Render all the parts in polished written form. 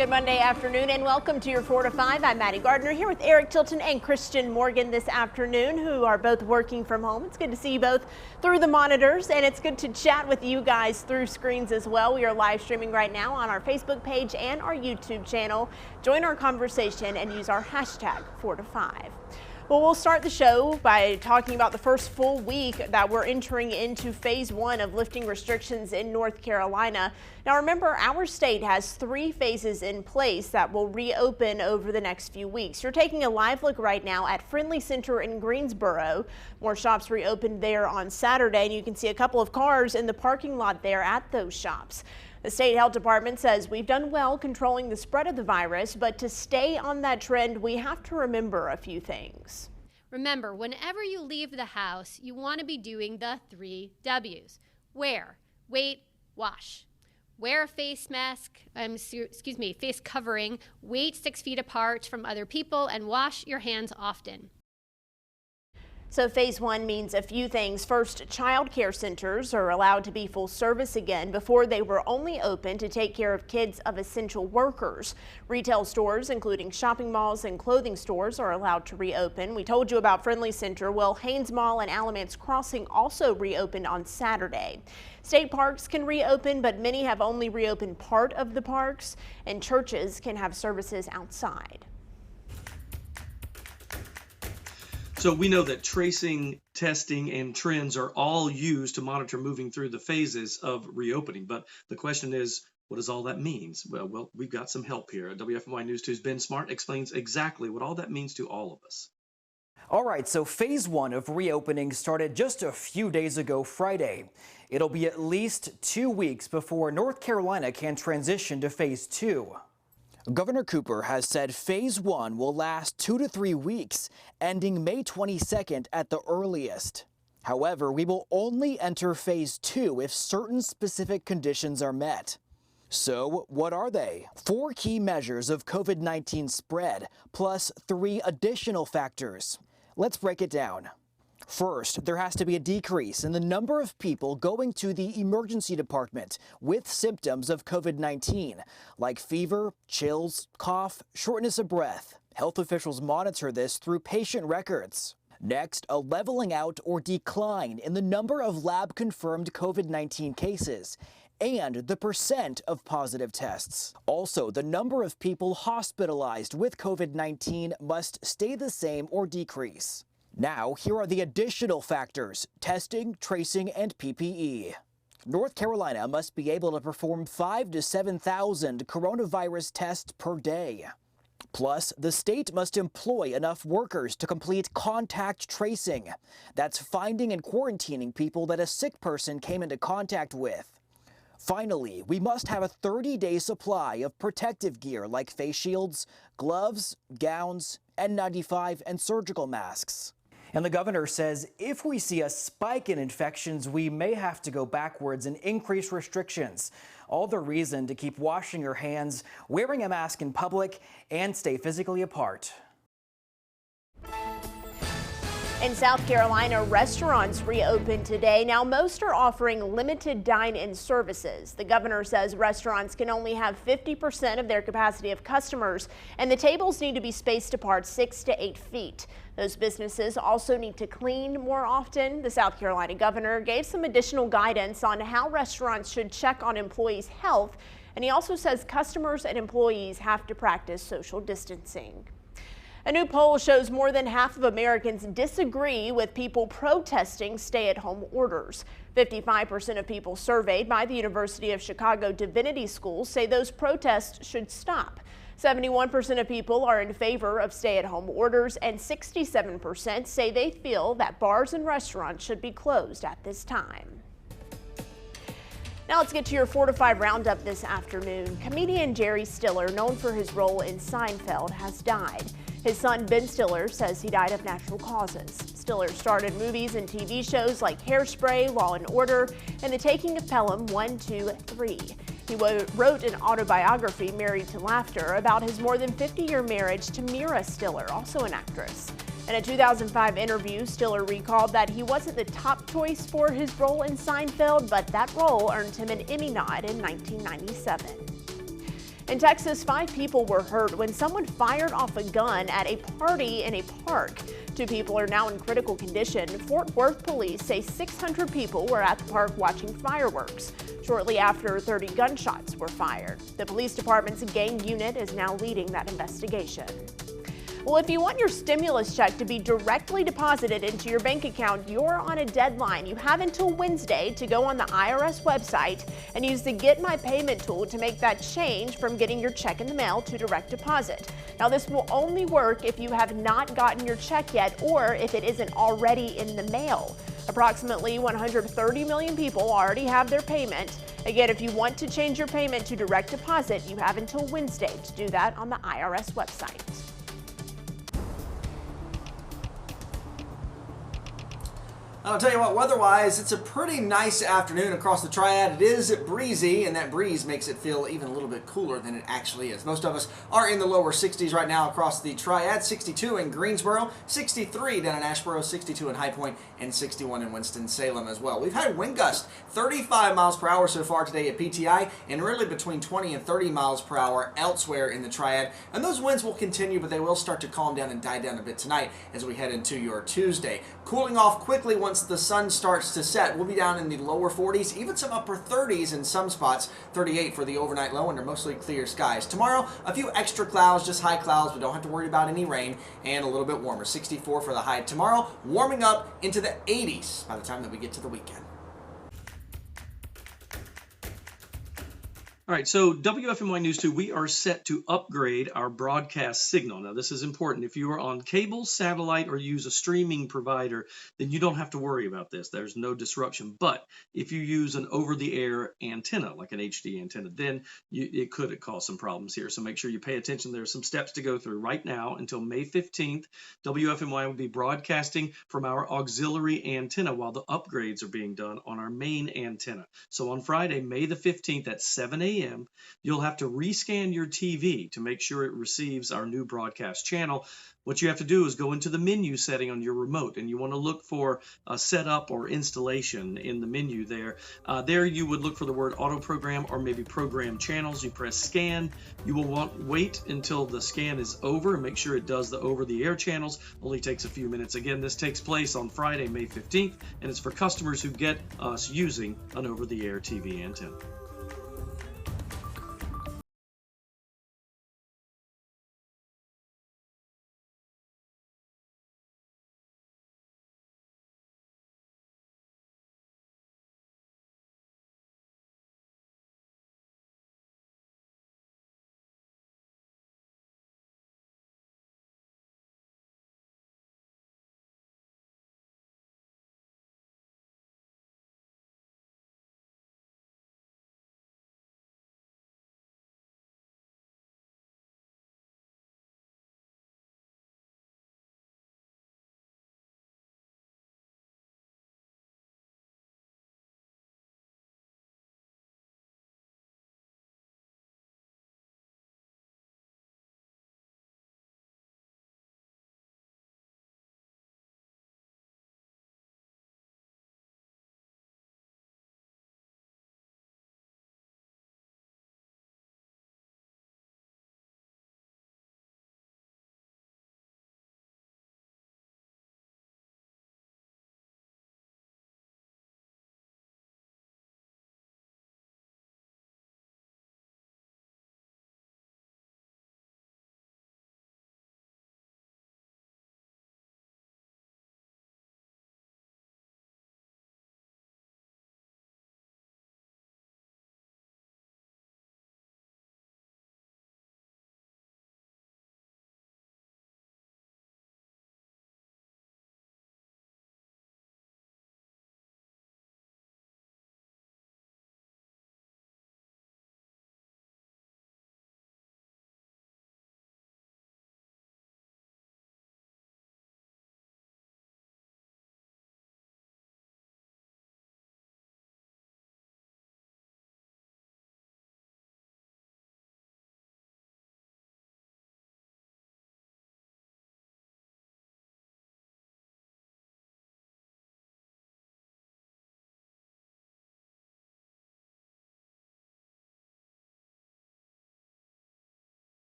Good Monday afternoon and welcome to your 4 to 5. I'm Maddie Gardner here with Eric Tilton and Christian Morgan this afternoon, who are both working from home. It's good to see you both through the monitors, and it's good to chat with you guys through screens as well. We are live streaming right now on our Facebook page and our YouTube channel. Join our conversation and use our hashtag 4 to 5. Well, we'll start the show by talking about the first full week that we're entering into phase 1 of lifting restrictions in North Carolina. Now, remember, our state has 3 phases in place that will reopen over the next few weeks. You're taking a live look right now at Friendly Center in Greensboro. More shops reopened there on Saturday, and you can see a couple of cars in the parking lot there at those shops. The state health department says we've done well controlling the spread of the virus, but to stay on that trend, we have to remember a few things. Remember, whenever you leave the house, you want to be doing the 3 W's. Wear, wait, wash. Wear a face mask, face covering, wait 6 feet apart from other people, and wash your hands often. So phase 1 means a few things. First, child care centers are allowed to be full service again. Before, they were only open to take care of kids of essential workers. Retail stores, including shopping malls and clothing stores, are allowed to reopen. We told you about Friendly Center. Well, Haynes Mall and Alamance Crossing also reopened on Saturday. State parks can reopen, but many have only reopened part of the parks, and churches can have services outside. So we know that tracing, testing, and trends are all used to monitor moving through the phases of reopening. But the question is, what does all that mean? Well, we've got some help here. WFMY News 2's Ben Smart explains exactly what all that means to all of us. All right, so phase 1 of reopening started just a few days ago Friday. It'll be at least 2 weeks before North Carolina can transition to phase 2. Governor Cooper has said phase 1 will last 2 to 3 weeks, ending May 22nd at the earliest. However, we will only enter phase 2 if certain specific conditions are met. So what are they? 4 key measures of COVID-19 spread, plus 3 additional factors. Let's break it down. First, there has to be a decrease in the number of people going to the emergency department with symptoms of COVID-19, like fever, chills, cough, shortness of breath. Health officials monitor this through patient records. Next, a leveling out or decline in the number of lab-confirmed COVID-19 cases and the percent of positive tests. Also, the number of people hospitalized with COVID-19 must stay the same or decrease. Now, here are the additional factors: testing, tracing, and PPE. North Carolina must be able to perform 5,000 to 7,000 coronavirus tests per day. Plus, the state must employ enough workers to complete contact tracing. That's finding and quarantining people that a sick person came into contact with. Finally, we must have a 30-day supply of protective gear like face shields, gloves, gowns, N95, and surgical masks. And the governor says if we see a spike in infections, we may have to go backwards and increase restrictions. All the reason to keep washing your hands, wearing a mask in public, and stay physically apart. In South Carolina, restaurants reopened today. Now, most are offering limited dine-in services. The governor says restaurants can only have 50% of their capacity of customers, and the tables need to be spaced apart 6 to 8 feet. Those businesses also need to clean more often. The South Carolina governor gave some additional guidance on how restaurants should check on employees' health, and he also says customers and employees have to practice social distancing. A new poll shows more than half of Americans disagree with people protesting stay-at-home orders. 55% of people surveyed by the University of Chicago Divinity School say those protests should stop. 71% of people are in favor of stay-at-home orders, and 67% say they feel that bars and restaurants should be closed at this time. Now let's get to your 4 to 5 roundup this afternoon. Comedian Jerry Stiller, known for his role in Seinfeld, has died. His son Ben Stiller says he died of natural causes. Stiller starred in movies and TV shows like Hairspray, Law & Order, and The Taking of Pelham 1, 2, 3. He wrote an autobiography, Married to Laughter, about his more than 50-year marriage to Mira Stiller, also an actress. In a 2005 interview, Stiller recalled that he wasn't the top choice for his role in Seinfeld, but that role earned him an Emmy nod in 1997. In Texas, 5 people were hurt when someone fired off a gun at a party in a park. 2 people are now in critical condition. Fort Worth police say 600 people were at the park watching fireworks. Shortly after, 30 gunshots were fired. The police department's gang unit is now leading that investigation. Well, if you want your stimulus check to be directly deposited into your bank account, you're on a deadline. You have until Wednesday to go on the IRS website and use the Get My Payment tool to make that change from getting your check in the mail to direct deposit. Now, this will only work if you have not gotten your check yet or if it isn't already in the mail. Approximately 130 million people already have their payment. Again, if you want to change your payment to direct deposit, you have until Wednesday to do that on the IRS website. I'll tell you what, weather-wise, it's a pretty nice afternoon across the Triad. It is breezy, and that breeze makes it feel even a little bit cooler than it actually is. Most of us are in the lower 60s right now across the Triad. 62 in Greensboro, 63 down in Asheboro, 62 in High Point, and 61 in Winston-Salem as well. We've had wind gusts 35 miles per hour so far today at PTI, and really between 20 and 30 miles per hour elsewhere in the Triad. And those winds will continue, but they will start to calm down and die down a bit tonight as we head into your Tuesday. Cooling off quickly once the sun starts to set. We'll be down in the lower 40s, even some upper 30s in some spots. 38 for the overnight low under mostly clear skies. Tomorrow, a few extra clouds, just high clouds. We don't have to worry about any rain, and a little bit warmer. 64 for the high tomorrow, warming up into the 80s by the time that we get to the weekend. All right, so WFMY News 2, we are set to upgrade our broadcast signal. Now, this is important. If you are on cable, satellite, or use a streaming provider, then you don't have to worry about this. There's no disruption. But if you use an over-the-air antenna, like an HD antenna, then it could cause some problems here. So make sure you pay attention. There are some steps to go through right now until May 15th. WFMY will be broadcasting from our auxiliary antenna while the upgrades are being done on our main antenna. So on Friday, May the 15th at 7 a.m., you'll have to rescan your TV to make sure it receives our new broadcast channel. What you have to do is go into the menu setting on your remote, and you want to look for a setup or installation in the menu there. There you would look for the word auto program or maybe program channels. You press scan. You will wait until the scan is over and make sure it does the over-the-air channels. Only takes a few minutes. Again, this takes place on Friday, May 15th, and it's for customers who get us using an over-the-air TV antenna.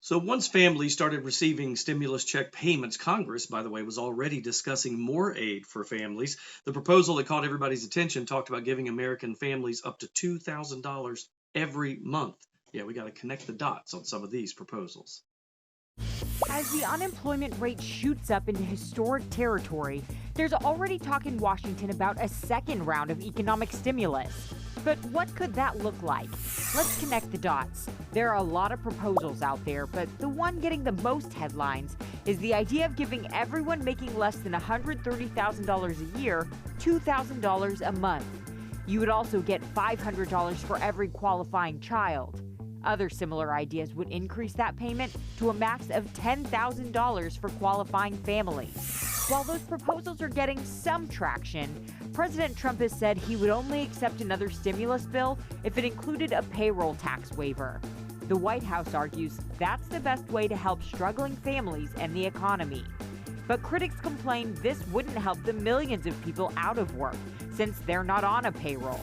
So once families started receiving stimulus check payments, Congress, by the way, was already discussing more aid for families. The proposal that caught everybody's attention talked about giving American families up to $2,000 every month. Yeah, we got to connect the dots on some of these proposals. As the unemployment rate shoots up into historic territory, there's already talk in Washington about a second round of economic stimulus. But what could that look like? Let's connect the dots. There are a lot of proposals out there, but the one getting the most headlines is the idea of giving everyone making less than $130,000 a year $2,000 a month. You would also get $500 for every qualifying child. Other similar ideas would increase that payment to a max of $10,000 for qualifying families. While those proposals are getting some traction, President Trump has said he would only accept another stimulus bill if it included a payroll tax waiver. The White House argues that's the best way to help struggling families and the economy. But critics complain this wouldn't help the millions of people out of work, since they're not on a payroll.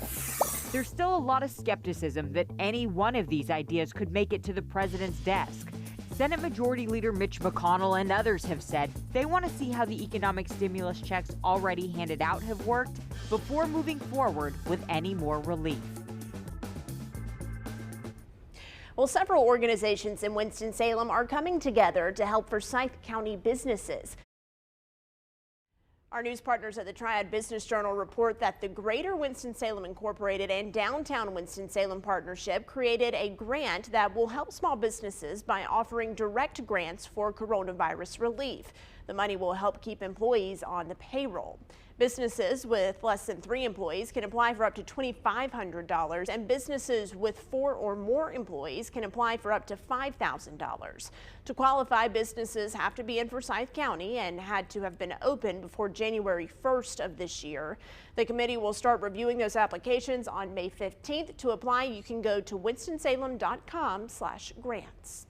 There's still a lot of skepticism that any one of these ideas could make it to the president's desk. Senate Majority Leader Mitch McConnell and others have said they want to see how the economic stimulus checks already handed out have worked before moving forward with any more relief. Well, several organizations in Winston-Salem are coming together to help Forsyth County businesses. Our news partners at the Triad Business Journal report that the Greater Winston-Salem Incorporated and Downtown Winston-Salem Partnership created a grant that will help small businesses by offering direct grants for coronavirus relief. The money will help keep employees on the payroll. Businesses with less than 3 employees can apply for up to $2,500, and businesses with 4 or more employees can apply for up to $5,000. To qualify, businesses have to be in Forsyth County and had to have been open before January 1st of this year. The committee will start reviewing those applications on May 15th. To apply, you can go to winstonsalem.com/grants.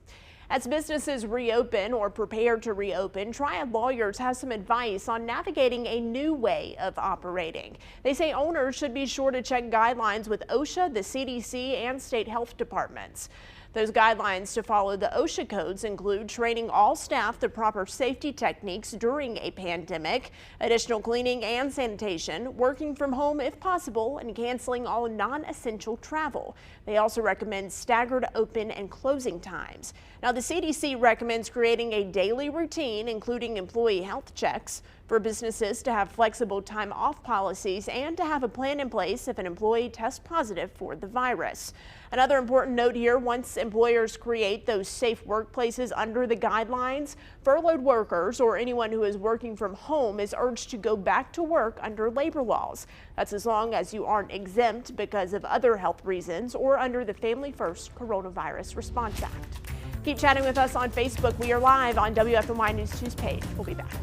As businesses reopen or prepare to reopen, Triad Lawyers has some advice on navigating a new way of operating. They say owners should be sure to check guidelines with OSHA, the CDC, and state health departments. Those guidelines to follow the OSHA codes include training all staff the proper safety techniques during a pandemic, additional cleaning and sanitation, working from home if possible, and canceling all non-essential travel. They also recommend staggered open and closing times. Now, the CDC recommends creating a daily routine, including employee health checks, for businesses to have flexible time off policies and to have a plan in place if an employee tests positive for the virus. Another important note here, once employers create those safe workplaces under the guidelines, furloughed workers or anyone who is working from home is urged to go back to work under labor laws. That's as long as you aren't exempt because of other health reasons or under the Family First Coronavirus Response Act. Keep chatting with us on Facebook. We are live on WFMY News 2's page. We'll be back.